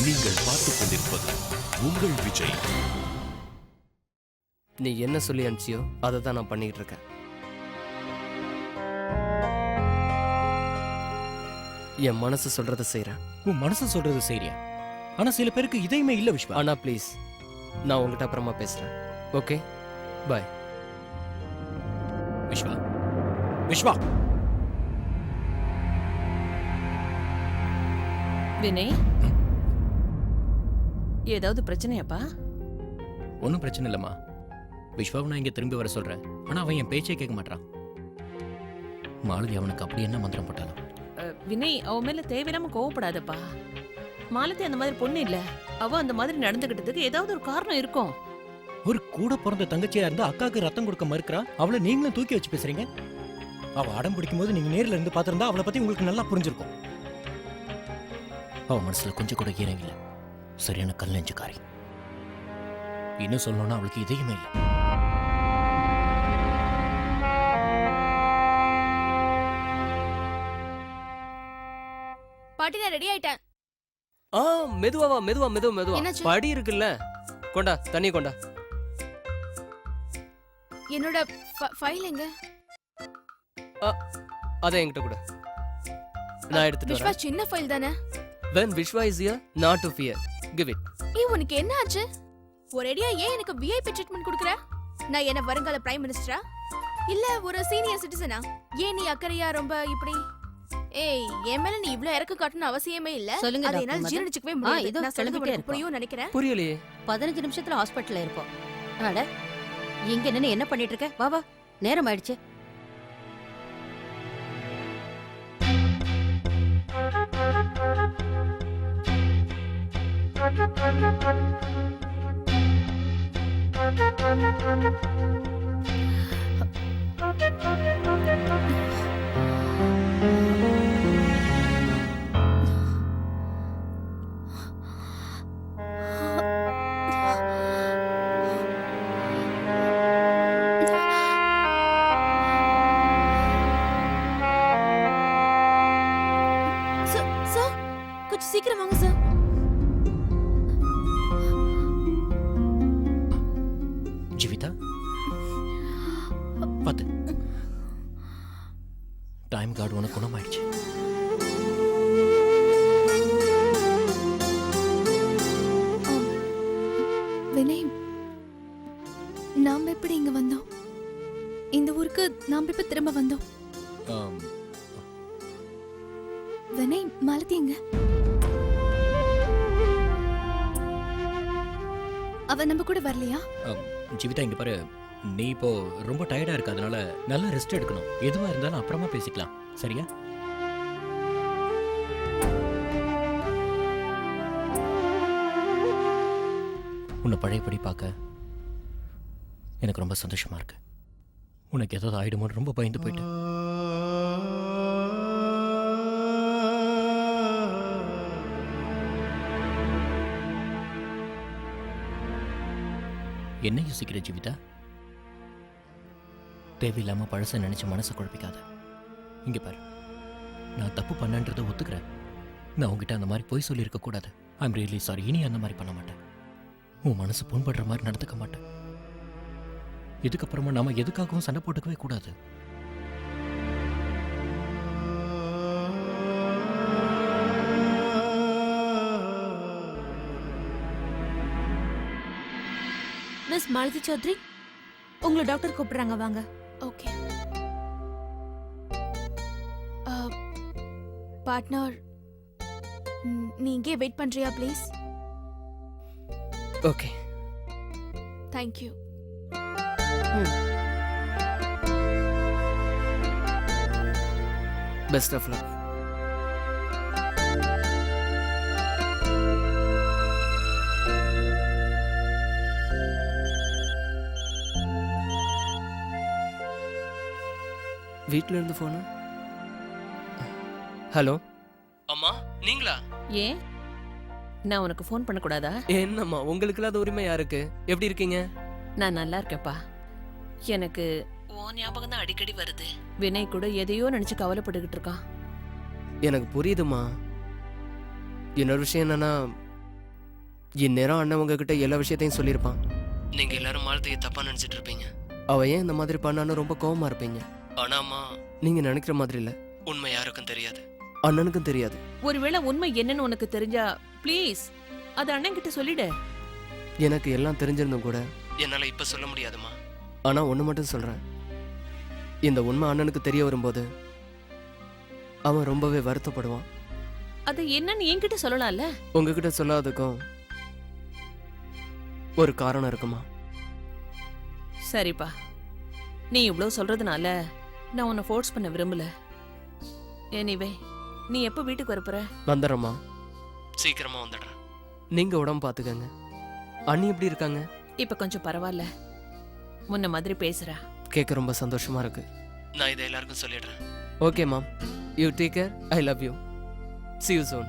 நீங்கள் பார்த்துக் கொண்டிருப்பது உங்கள் விஜய். நீ என்ன சொல்லி அனுப்பிச்சியோ அதை தான் நான் பண்ணிட்டு இருக்கேன். என் மனசு சொல்றதை செய்றேன். உன் மனசு சொல்றது சரியா? ஆனா சில பேருக்கு இதயமே இல்ல விஸ்வா. ஆனா ப்ளீஸ், நான் உங்ககிட்ட அப்புறமா பேசுறேன். ஓகே, பாய். விஸ்வா, விஸ்வா. வினய், ஏதாவது பிரச்சனையாப்பா? ஒன்றும் பிரச்சனை இல்லைம்மா. விஸ்வாவை நான் இங்கே திரும்பி வர சொல்கிறேன், ஆனால் அவன் என் பேச்சே கேட்க மாட்டான். மாலதி அவனுக்கு அப்படி என்ன மந்திரம் போட்டாலும். வினய், அவன் மேல தேவையில்லாம கோவப்படாதப்பா. மாலதி அந்த மாதிரி பொண்ணு இல்ல. அவ அந்த மாதிரி நடந்துகிட்டதுக்கு ஏதாவது ஒரு காரணம் இருக்கும். ஒரு கூட பிறந்த தங்கச்சியா இருந்தா அக்காவுக்கு ரத்தம் கொடுக்க மறுக்கிறா, அவளை நீங்களும் தூக்கி வச்சு பேசுறீங்க. அவ அடம் பிடிக்கும் போது நீங்க நேர்ல இருந்து பார்த்திருந்தா அவளை பத்தி உங்களுக்கு நல்லா புரிஞ்சிருக்கும். அவ மனசுல கொஞ்சம் கூட ஈரம் இல்லை. சரியான கல் நெஞ்சுக்காரி. இன்னும் சொல்லணும்னா அவளுக்கு இதயமே இல்லை. பாட்டி, நான் ரெடி ஆயிட்டேன். மெதுவா வா, மெதுவா மெதுவா மெதுவா. என்னாச்சு? படி இருக்குல்ல, கொண்டா தண்ணி கொண்டா. என்னோட ஃபைல் எங்க? அதை என்கிட்ட கூட, நான் எடுத்துட்டு விஸ்வா, வரேன். சின்ன ஃபைல் தானே. When Vishwa is here, not to fear. Give it. உனக்கு என்ன ஆச்சு? ஒரேடியா ஏன் எனக்கு விஐபி ட்ரீட்மெண்ட் கொடுக்கற? நான் என்ன வருங்கால பிரைம் மினிஸ்டரா இல்ல ஒரு சீனியர் சிட்டிசனா? ஏன் நீ அக்கறையா ரொம்ப இப்படி? ஏய், என் மேல நீ இவ்ளோ இறக்க காட்டணும் அவசியமே இல்ல. சொல்லுங்க அதை டாக்டர் என்னால மதன். ஜீரணிச்சுக்கவே முடியாது. இதோ நான் சொல்றது கிளம்பிட்டே உனக்கு புரியும் நினைக்கிறேன். புரியலையே. 15 நிமிஷத்துல ஹாஸ்பிட்டல்ல இருப்போம். அட, இங்க நின்னு என்ன பண்ணிட்டு இருக்க? வா வா, நேரம் ஆயிடுச்சு. சார், கொஞ்சம் சீக்கிரம் வாங்க சார். ஜீவிதா, பார்த்து. டைம் கார்டு உனக்கு குணமாயிடுச்சு. வினய், நாம எப்படி இங்க வந்தோம்? இந்த ஊருக்கு நாம இப்ப திரும்ப வந்தோம். ஆம், வினய், மாலதி எங்க? அவ நம்ம கூட வரலையா? ஜீவிதா, இங்க பாரு. நீ இப்போ ரொம்ப டயர்டா இருக்க, அதனால நல்லா ரெஸ்ட் எடுக்கணும். எதுவா இருந்தாலும் அப்புறமா பேசிக்கலாம், சரியா? உன்னை பழையபடி பார்க்க எனக்கு ரொம்ப சந்தோஷமா இருக்கு. உனக்கு ஏதாவது ஆயிடுமோன்னு ரொம்ப பயந்து போயிட்டு. என்ன யோசிக்கிற ஜீவிதா? தேவையில்லாம பழச நினைச்சு மனசை குழப்பிக்காத. இங்க பாரு, நான் தப்பு பண்ணன்றதை ஒத்துக்கிறேன். நான் உங்ககிட்ட அந்த மாதிரி பொய் சொல்லியிருக்க கூடாது. I'm really sorry. இனி அந்த மாதிரி பண்ண மாட்டேன். உன் மனசு புண்படுற மாதிரி நடந்துக்க மாட்டேன். இதுக்கப்புறமா நாம எதுக்காகவும் சண்டை போட்டுக்கவே கூடாது. மிஸ் மாலதி சௌத்ரி, உங்களை டாக்டர் கூப்பிடுறாங்க, வாங்க. ஓகே. பார்ட்னர், நீ இங்கே வெயிட் பண்றியா please? Okay, thank you. Best of luck. வீட்ல இருந்து போன. ஹலோ அம்மா, நீங்களா? ஏன், நான் உனக்கு ஃபோன் பண்ணக்கூடாதா? என்னம்மா, உங்களுக்கு இல்லாத உரிமை யாருக்கு? எப்படி இருக்கீங்க? நான் நல்லா இருக்கேன்ப்பா. எனக்கு உன் ஞாபகம் தான் அடிக்கடி வருது. வினய் கூட எதையோ நினைச்சு கவலைப்பட்டுக்கிட்டு இருக்கான். எனக்கு புரியுதுமா. இன்னொரு விஷயம் என்னன்னா, இந்நேரம் அண்ணன் உங்ககிட்ட எல்லா விஷயத்தையும் சொல்லியிருப்பான். நீங்க எல்லாரும் மாலத்தையை தப்பா நினைச்சிட்டு இருப்பீங்க. அவ ஏன் இந்த மாதிரி பண்ணான்னு ரொம்ப கோவமா இருப்பீங்க. ஆனா அம்மா, நீங்க நினைக்கிற மாதிரி இல்ல. உண்மை யாருக்கும் தெரியாது, அண்ணனுக்கும் தெரியாது. ஒருவேளை உண்மை என்னன்னு உனக்கு தெரிஞ்சா ப்ளீஸ் அது அண்ணன் கிட்ட சொல்லிடு. எனக்கு எல்லாம் தெரிஞ்சிருந்தும் கூட என்னால இப்ப சொல்ல முடியாதுமா. ஆனா ஒண்ணு மட்டும் சொல்றேன், இந்த உண்மை அண்ணனுக்கு தெரிய வரும்போது அவன் ரொம்பவே வருத்தப்படுவான். அது என்னன்னு என்கிட்ட சொல்லலாம்ல. உங்ககிட்ட சொல்லாததுக்கும் ஒரு காரணம் இருக்குமா? சரிப்பா, நீ இவ்வளவு சொல்றதுனால நான் உன்னை ஃபோர்ஸ் பண்ண விரும்பல. எனிவே, நீ எப்போ வீட்டுக்கு வரப்போற? வந்துடுறேம்மா, சீக்கிரமா வந்துடுறேன். நீங்க உடம்பு பாத்துக்கங்க. அண்ணி எப்படி இருக்காங்க? இப்ப கொஞ்சம் பரவாயில்ல, முன்ன மாதிரி பேசுறா. கேட்க ரொம்ப சந்தோஷமா இருக்கு. நான் இதை எல்லாருக்கும் சொல்லிடுறேன். Okay mom, you take care. I love you. See you soon.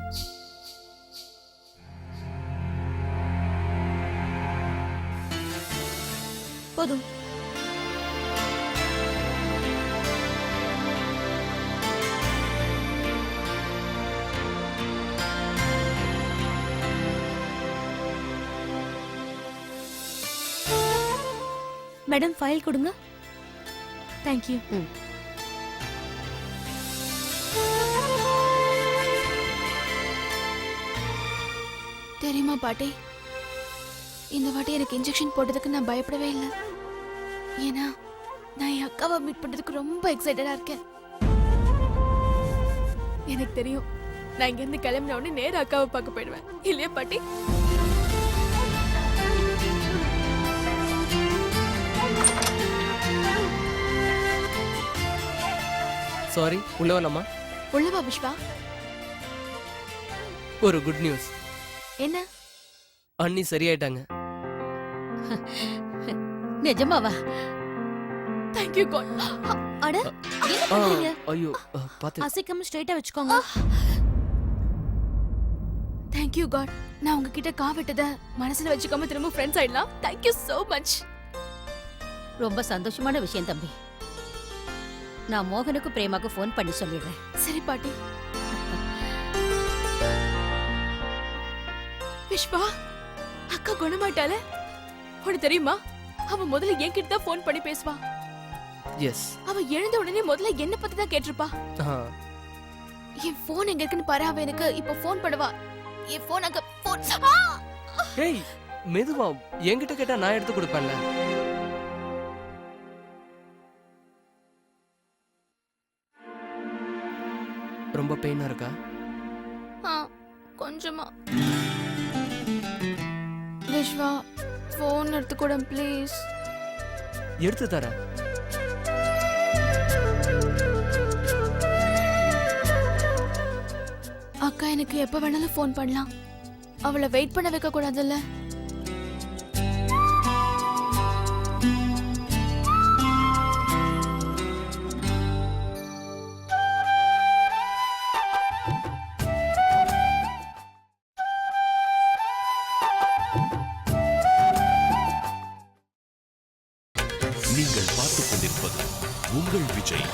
போதும். மேடம், ஃபைல் கொடுங்க. தேங்க்யூ. தெரியுமா பாட்டி, இந்த வாட்டி எனக்கு இன்ஜெக்ஷன் போட்டதுக்கு நான் பயப்படவே இல்லை. ஏன்னா நான் என் அக்காவை மீட் பண்றதுக்கு ரொம்ப எக்ஸைட்டடா இருக்கேன். எனக்கு தெரியும், நான் இங்க இருந்து கிளம்பின உடனே நேரா அக்காவை பார்க்க போயிடுவேன். இல்லையா பாட்டி? சாரி, உள்ள வரலாமா? உள்ளவா புஷ்பா? ஒரு குட் நியூஸ். என்ன? அண்ணி சரியாயிட்டாங்க. நிஜமாவா? Thank you God. அட, என்ன பண்றீங்க? ஐயோ, பாத்து. அசைக்காம ஸ்ட்ரைட்டா வச்சுக்கோங்க. Thank you God. நான் உங்ககிட்ட காவிட்டத மனசுல வச்சுக்காம திரும்ப ஃப்ரெண்ட்ஸ் ஆயிடலாம். Thank you so much. ரொம்ப சந்தோஷமான விஷயம் தம்பி. நான் மோகனுக்கு பிரேமாக்கு ஃபோன் பண்ணி சொல்லிடுறேன். சரி பாட்டி. விஷ்வா, அக்கா குணமாயிட்டால? உனக்கு தெரியுமா, அவ முதல்ல என்கிட்ட தான் ஃபோன் பண்ணி பேசுவா. எஸ். அவ எழுந்த உடனே முதல்ல என்ன பத்தி தான் கேட்டிருப்பா. என் போன் எங்க இருக்குன்னு பாரு. அவ எனக்கு இப்ப ஃபோன் பண்ணுவா. என் போன் அங்க போன். ஏய், மெதுவா, என்கிட்ட கேட்டா நான் எடுத்து கொடுப்பேன்ல. ரொம்ப பெயினா இருக்கா? கொஞ்சமா. விஷ்வா, போன் எடுத்து கூட ப்ளீஸ். எடுத்து தரேன். அக்கா எனக்கு எப்ப வேணாலும் ஃபோன் பண்ணலாம். அவளை வெயிட் பண்ண வைக்க கூடாதுல்ல. நீங்கள் பார்த்துக் கொண்டிருப்பது உங்கள் விஜய்.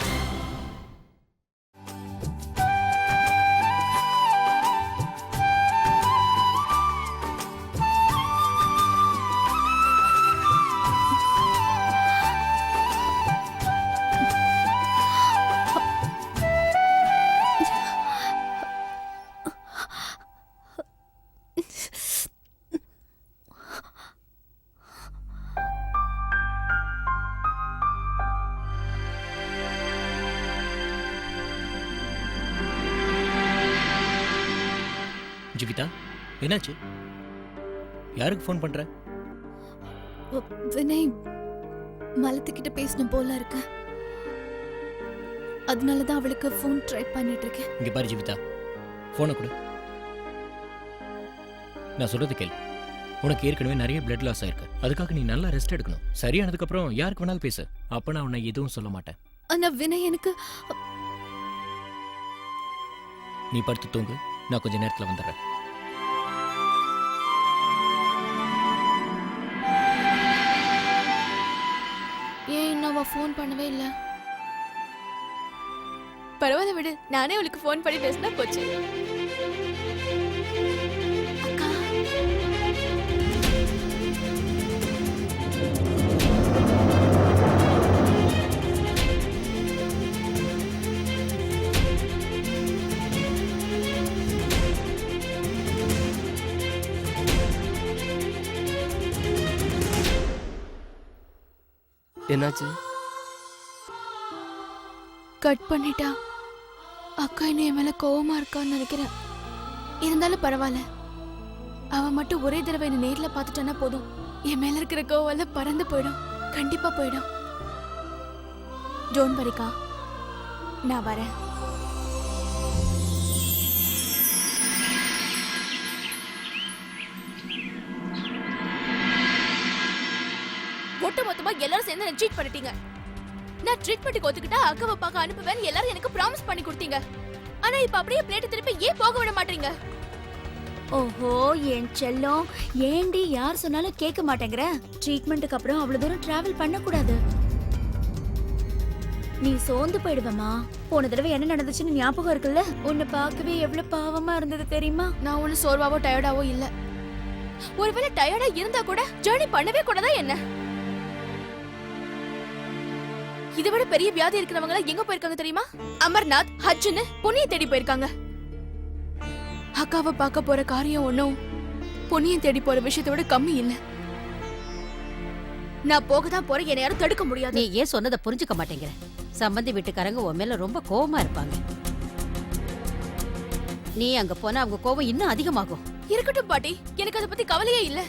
ஜீவிதா, என்னாச்சு? யாருக்கு ஃபோன் பண்ற? வினய், மலத்துக்கிட்ட பேசணும் போல இருக்கு. அதனாலதான் அவளுக்கு ஃபோன் ட்ரை பண்ணிட்டு இருக்கேன். இங்க பாரு ஜீவிதா, போனை கொடு. நான் சொல்றது கேளு. உனக்கு ஏற்கனவே நிறைய பிளட் லாஸ் ஆயிருக்கு. அதுக்காக நீ நல்லா ரெஸ்ட் எடுக்கணும். சரியானதுக்கு அப்புறம் யாருக்கு வேணாலும் பேசு. அப்ப நான் உன்னை எதுவும் சொல்ல மாட்டேன். ஆனா வினய், எனக்கு நீ படுத்து தூங்கு. நான் கொஞ்ச நேரத்துல வந்துடுறேன். ஏன் இன்னும் ஃபோன் பண்ணவே இல்ல? பரவாயில்ல விடு, நானே அவளுக்கு ஃபோன் பண்ணி பேசினா போச்சு. அக்கா, என்னாச்சு? கட் பண்ணிட்டா. அக்கா இன்னும் என் மேல கோவமா இருக்கான்னு நினைக்கிறேன். இருந்தாலும் பரவாயில்ல. அவ மட்டும் ஒரே தடவை என்ன நேர்ல பாத்துட்டானா போதும். என் மேல இருக்கிற கோவம் பறந்து போயிடும். கண்டிப்பா போயிடும். டோன்ட் வரிக்கா, நான் வரேன். ஒட்டு மொத்தமா எல்லாரும் சேர்ந்து என்ன ட்ரீட் பண்ணிட்டீங்க. நான் ட்ரீட்மெண்ட்டுக்கு ஒத்துக்கிட்டா அக்காவை பார்க்க அனுப்புவேன் எல்லாரும் எனக்கு ப்ராமிஸ் பண்ணி கொடுத்தீங்க. ஆனா இப்ப அப்படியே பிளேட் திருப்பி ஏன் போக விட மாட்டீங்க? ஓஹோ என் செல்லம், ஏண்டி யார் சொன்னாலும் கேட்க மாட்டேங்கிற? ட்ரீட்மெண்ட்டுக்கு அப்புறம் அவ்வளவு தூரம் டிராவல் பண்ண கூடாது. நீ சோர்ந்து போயிடுவமா. போன தடவை என்ன நடந்துச்சுன்னு ஞாபகம் இருக்குல்ல? உன்னை பார்க்கவே எவ்வளவு பாவமா இருந்தது தெரியுமா? நான் ஒன்னும் சோர்வாவோ டயர்டாவோ இல்ல. ஒருவேளை டயர்டா இருந்தா கூட ஜர்னி பண்ணவே கூடாதா என்ன? இதை விட பெரிய வியாதி இருக்கிறவங்க எங்க போயிருக்காங்க தெரியுமா? அமர்நாத், ஹஜ்ஜுன்னு புண்ணிய தேடி போயிருக்காங்க. அக்காவை பார்க்க போற காரியம் ஒன்னும் புண்ணியம் தேடி போற விஷயத்தை விட கம்மி இல்ல. நான் போக தான் போறேன், என்னை யாரும் தடுக்க முடியாது. நீ ஏன் சொன்னதை புரிஞ்சுக்க மாட்டேங்கிற? சம்பந்தி வீட்டுக்காரங்க உன் மேல ரொம்ப கோவமா இருப்பாங்க. நீ அங்க போனா அவங்க கோவம் இன்னும் அதிகமாகும். இருக்கட்டும் பாட்டி, எனக்கு அதை பத்தி கவலையே இல்ல.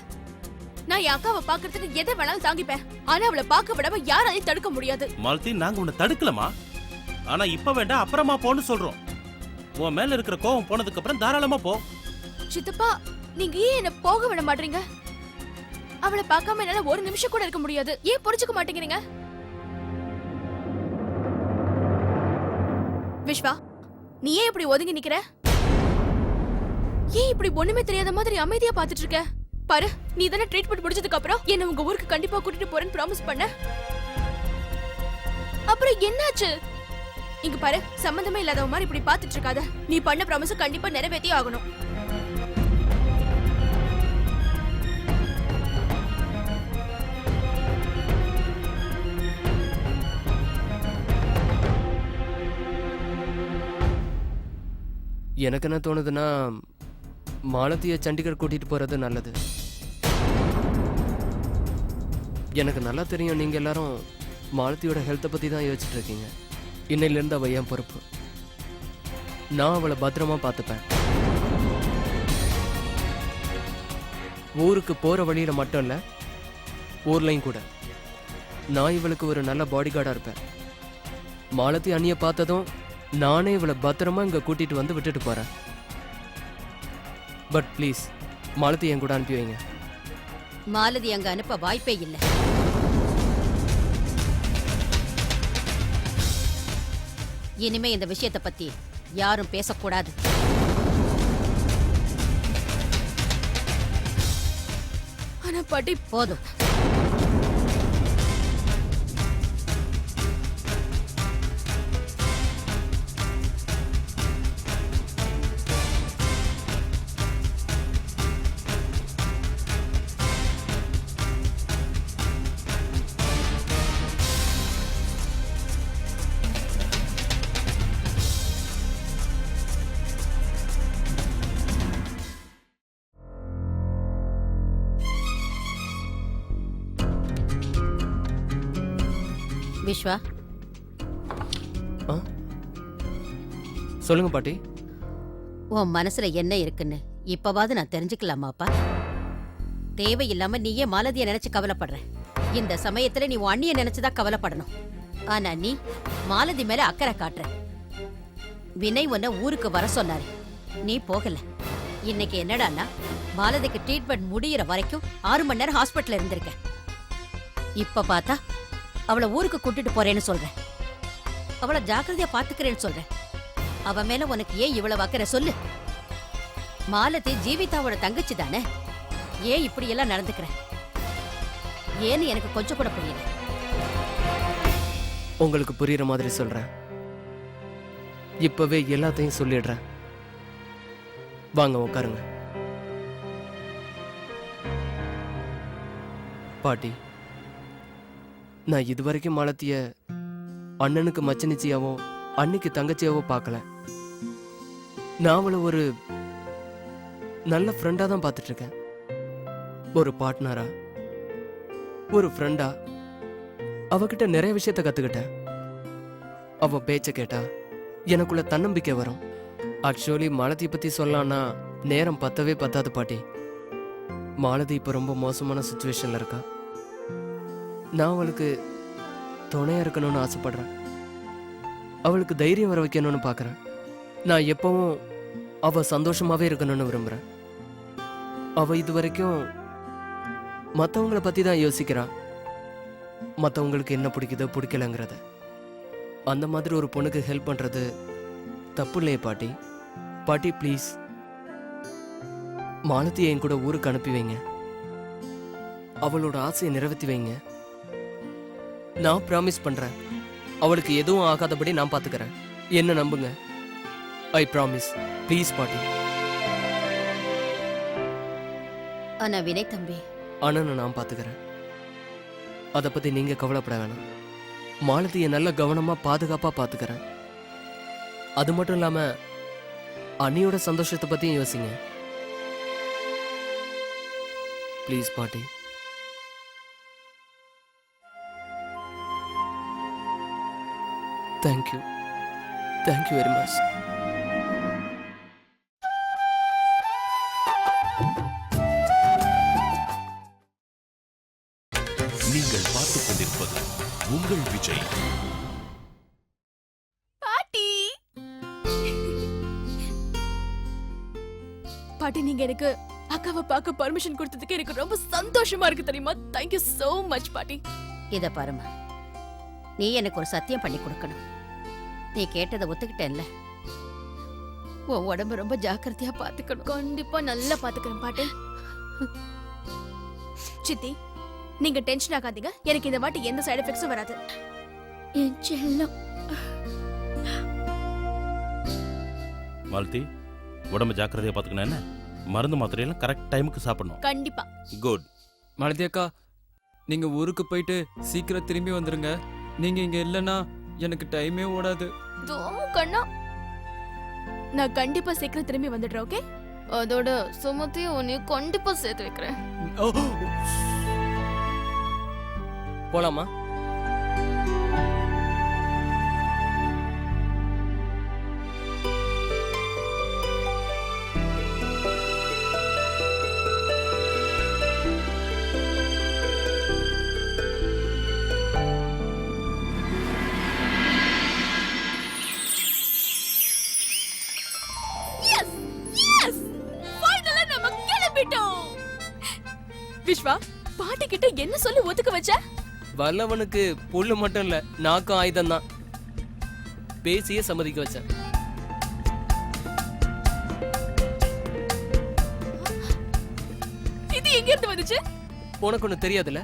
நான் என் அக்காவை பாக்குறதுக்கு எதை வேணாலும் தாங்கிப்பேன். ஆனா அவளை பார்க்க விடாம யாராலையும் தடுக்க முடியாது. மாலதி, நாங்க உன்னை தடுக்கலமா. ஆனா இப்ப வேண்டாம், அப்புறமா போன்னு சொல்றோம். உன் மேல இருக்கிற கோவம் போனதுக்கு அப்புறம் தாராளமா போ. சித்தப்பா, நீங்க ஏன் என்ன போக விட மாட்டீங்க? அவளை பார்க்காம என்னால ஒரு நிமிஷம் கூட இருக்க முடியாது. ஏன் புரிஞ்சுக்க மாட்டேங்கிறீங்க? விஸ்வா, நீ ஏன் இப்படி ஒதுங்கி நிக்கிற? ஏன் இப்படி ஒண்ணுமே தெரியாத மாதிரி அமைதியா பாத்துட்டு இருக்க? பாரு, நீ தானே ட்ரீட்மெண்ட் முடிச்சதுக்கு அப்புறம் என்ன உங்க ஊருக்கு கண்டிப்பா கூட்டிட்டு போறேன்னு ப்ராமிஸ் பண்ண. அப்புறம் என்னாச்சு? இங்க பாரு, சம்பந்தமே இல்லாதவ மாதிரி இப்படி பாத்துட்டு இருக்காத. நீ பண்ண ப்ராமிஸ் கண்டிப்பா நிறைவேற்றியே ஆகணும். எனக்கு என்ன தோணுதுன்னா, மாலத்திய சண்டிகர் கூட்டிட்டு போறது நல்லது. எனக்கு நல்லா தெரியும் நீங்க எல்லாரும் மாலத்தியோட ஹெல்த்தை பத்தி தான் யோசிச்சுட்டு இருக்கீங்க. இன்னையிலிருந்து அவ என் பொறுப்பு. நான் அவளை பத்திரமா பார்த்துப்பேன். ஊருக்கு போற வழியில மட்டும் இல்ல, ஊர்லயும் கூட நான் இவளுக்கு ஒரு நல்ல பாடி கார்டா இருப்பேன். மாலத்தி அண்ணிய பார்த்ததும் நானே இவளை பத்திரமா இங்க கூட்டிட்டு வந்து விட்டுட்டு போறேன். பட் ப்ளீஸ், மாலத்தி என் கூட அனுப்பி வைங்க. மாலதி அங்க அனுப்ப வாய்ப்பே இல்ல. இனிமே இந்த விஷயத்தை பத்தி யாரும் பேசக்கூடாது. ஆனா பாட்டி, போதும். விஸ்வா, சொல்லுங்க பாட்டி. உன் மனசுல என்ன இருக்குன்னு இப்பவாது நான் தெரிஞ்சுக்கலாமாப்பா? தேவையில்லாம நீயே மாலதிய நினைச்சு கவலைப்படுற. இந்த சமயத்துல நீ உன் அண்ணிய நினைச்சுதான் கவலைப்படணும். ஆனா நீ மாலதி மேல அக்கறை காட்டுற. வினய் உன்னை ஊருக்கு வர சொன்னாரு, நீ போகல. இன்னைக்கு என்னடான்னா, மாலதிக்கு ட்ரீட்மெண்ட் முடியிற வரைக்கும் 6 மணி நேரம் ஹாஸ்பிட்டல் இருந்திருக்க. இப்ப பார்த்தா அவளை ஊருக்கு கூட்டிட்டு போறேன்னு சொல்றேன். அவளை ஜாக்கிரதையா பாத்துக்கிறேன்னு சொல்றேன். அவ மேல உனக்கு ஏன் இவ்வளவு அக்கறை சொல்லு? மாலதி ஜீவிதாவோட தங்கச்சி தானே. ஏன் இப்படி எல்லாம் நடந்துக்கிற? ஏன்னு எனக்கு கொஞ்சம் கூட புரியல. உங்களுக்கு புரியுற மாதிரி சொல்றேன். இப்பவே எல்லாத்தையும் சொல்லிடுறேன். வாங்க உட்காருங்க. பாட்டி, நான் இதுவரைக்கும் மாலத்திய அண்ணனுக்கு மச்சனிச்சியாவோ அன்னைக்கு தங்கச்சியாவோ பார்க்கல. நான் அவளை ஒரு நல்ல ஃப்ரெண்டா தான் பார்த்துட்டு இருக்கேன். ஒரு பார்ட்னரா, ஒரு ஃப்ரெண்டா, அவகிட்ட நிறைய விஷயத்த கத்துக்கிட்டேன். அவ பேச்ச கேட்டா எனக்குள்ள தன்னம்பிக்கை வரும். ஆக்சுவலி மாலதி பத்தி சொல்லலாம்னா நேரம் பத்தவே பத்தாது பாட்டி. மாலதி இப்ப ரொம்ப மோசமான சுச்சுவேஷன்ல இருக்கா. நான் அவளுக்கு துணையா இருக்கணும்னு ஆசைப்படுறேன். அவளுக்கு தைரியம் வர வைக்கணும்னு பார்க்கறேன். நான் எப்பவும் அவ சந்தோஷமாவே இருக்கணும்னு விரும்புறேன். அவ இது வரைக்கும் மற்றவங்களை பத்தி தான் யோசிக்கிறா, மற்றவங்களுக்கு என்ன பிடிக்குதோ பிடிக்கலங்கிறத. அந்த மாதிரி ஒரு பொண்ணுக்கு ஹெல்ப் பண்றது தப்பு இல்லையே பாட்டி. பாட்டி ப்ளீஸ் மாலத்தியை என் கூட ஊருக்கு அனுப்பி வைங்க. அவளோட ஆசையை நிறைவேற்றி வைங்க. நான் ப்ராமிஸ் பண்றேன், அவளுக்கு எதுவும் ஆகாதபடி நான் பாத்துக்கிறேன். என்ன நம்புங்க. I promise. ப்ளீஸ் பாட்டி. ஆனா வினய் தம்பி, அண்ணனை நான் பாத்துக்கிறேன். அதை பத்தி நீங்க கவலைப்பட வேணாம். மாலத்தியை நல்ல கவனமா பாதுகாப்பா பாத்துக்கிறேன். அது மட்டும் இல்லாம அண்ணியோட சந்தோஷத்தை பத்தியும் யோசிங்க. ப்ளீஸ் பாட்டி. தேங்க்யூ. Thank you very much. நீங்கள் பார்த்துக் கொண்டிருப்பது உங்கள் விஜய். பாட்டி பாட்டி, நீங்க எனக்கு அக்காவை பார்க்க பர்மிஷன் கொடுத்ததுக்கு எனக்கு ரொம்ப சந்தோஷமா இருக்கு தெரியுமா? தேங்க் யூ so much பாட்டி. இத பாருமா, நீ எனக்கு ஒரு சத்தியம் பண்ணி கொடுக்கணும். நீ கேட்டதை ஒத்துக்கிட்டேன்ல, உன் உடம்பு ரொம்ப ஜாக்கிரதையா பாத்துக்கணும். கண்டிப்பா நல்லா பாத்துக்கிறேன் பாட்டி. சித்தி, நீங்க டென்ஷன் ஆகாதீங்க. எனக்கு இந்த வாட்டி எந்த சைடு எஃபெக்ட்ஸும் வராது. என் செல்லம். மாலதி, உடம்பு ஜாக்கிரதையா பாத்துக்கணும். என்ன மருந்து மாத்திரையெல்லாம் கரெக்ட் டைமுக்கு சாப்பிடணும். கண்டிப்பா. குட். மாலதி அக்கா, நீங்க ஊருக்கு போயிட்டு சீக்கிரம் திரும்பி வந்துருங்க. நீங்க இங்க இல்லைன்னா எனக்கு டைமே ஓடாது. கண்ணா, நான் கண்டிப்பா சீக்கிரம் திரும்பி வந்துடுறேன். ஓகே? அதோட சுமத்தியும் உன்னையும் கண்டிப்பா சேர்த்து வைக்கிறேன். போலாமா? விஸ்வா, பாட்டி கிட்ட என்ன சொல்லி ஒத்துக்க வச்ச? வல்லவனுக்கு புல்லு மட்டும் இல்ல, நாக்கும் ஆயுதம் தான். பேசியே சம்மதிக்க வச்சேன். இது எங்க இருந்து வந்துச்சு? உனக்கு ஒண்ணு தெரியாதுல்ல,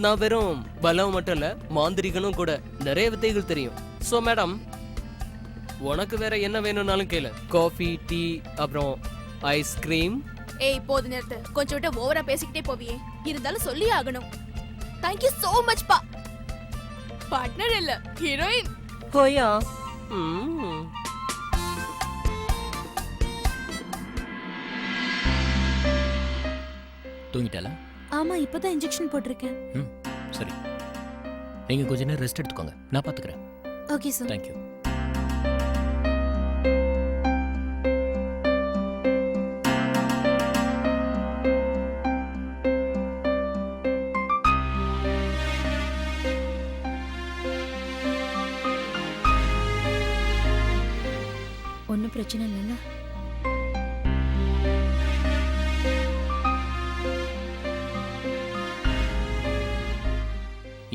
நான் வெறும் பலம் மட்டும் இல்ல, மாந்திரிகனும் கூட. நிறைய வித்தைகள் தெரியும். சோ மேடம், உனக்கு வேற என்ன வேணும்னாலும் கேளு. காஃபி, டீ, அப்புறம் ஐஸ்கிரீம். ஏய், போது நேரத்து. கொஞ்சம் விட்டு ஓவரா பேசிக்கிட்டே போவியே. இருந்தாலும் சொல்லி ஆகணும். Thank you so much பா. பார்ட்னர் இல்ல, ஹீரோயின். ஹோயா. தூங்கிட்டாளா? ஆமா, இப்பதான் இன்ஜெக்ஷன் போட்டிருக்கேன். சரி, நீங்க கொஞ்ச நேரம் ரெஸ்ட் எடுத்துக்கோங்க, நான் பாத்துக்கிறேன். Okay sir. தேங்க்யூ. ஒன்றும் பிரச்சனை இல்லைல்ல?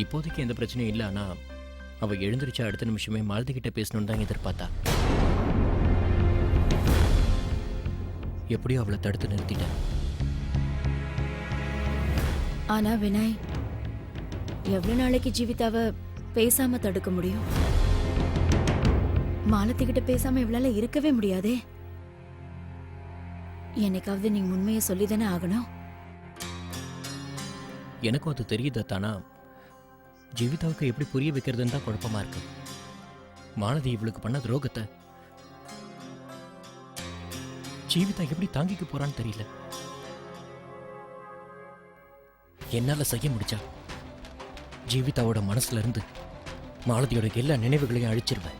இப்போதைக்கு எந்த பிரச்சனையும் இல்லை. ஆனா அவ எழுந்திருச்சா அடுத்த நிமிஷமே மாலதி கிட்ட பேசணும்னு தான் எதிர்பார்த்தா. எப்படியோ அவளை தடுத்து நிறுத்திட்டேன். ஆனா வினய், எவ்வளவு நாளைக்கு ஜீவிதாவை பேசாம தடுக்க முடியும்? மாலத்தி கிட்ட பேசாம இவளால இருக்கவே முடியாதே. என்னைக்காவது நீங்க உண்மையை சொல்லிதானே ஆகணும். எனக்கும் அது தெரியுது. தானா ஜீவிதாவுக்கு எப்படி புரிய வைக்கிறதுன்னு தான் குழப்பமா இருக்கு. மாலதி இவளுக்கு பண்ண துரோகத்தை ஜீவிதா எப்படி தாங்கிக்க போறான்னு தெரியல. என்னால செய்ய முடிச்சா ஜீவிதாவோட மனசுல இருந்து மாலதியோட எல்லா நினைவுகளையும் அழிச்சிருவேன்.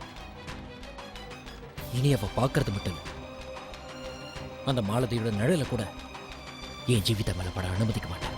இனி அவ பார்க்கறது மட்டும் இல்லை, அந்த மாலதியோட நிழலை கூட என் ஜீவிதா மேல பட அனுமதிக்க மாட்டேன்.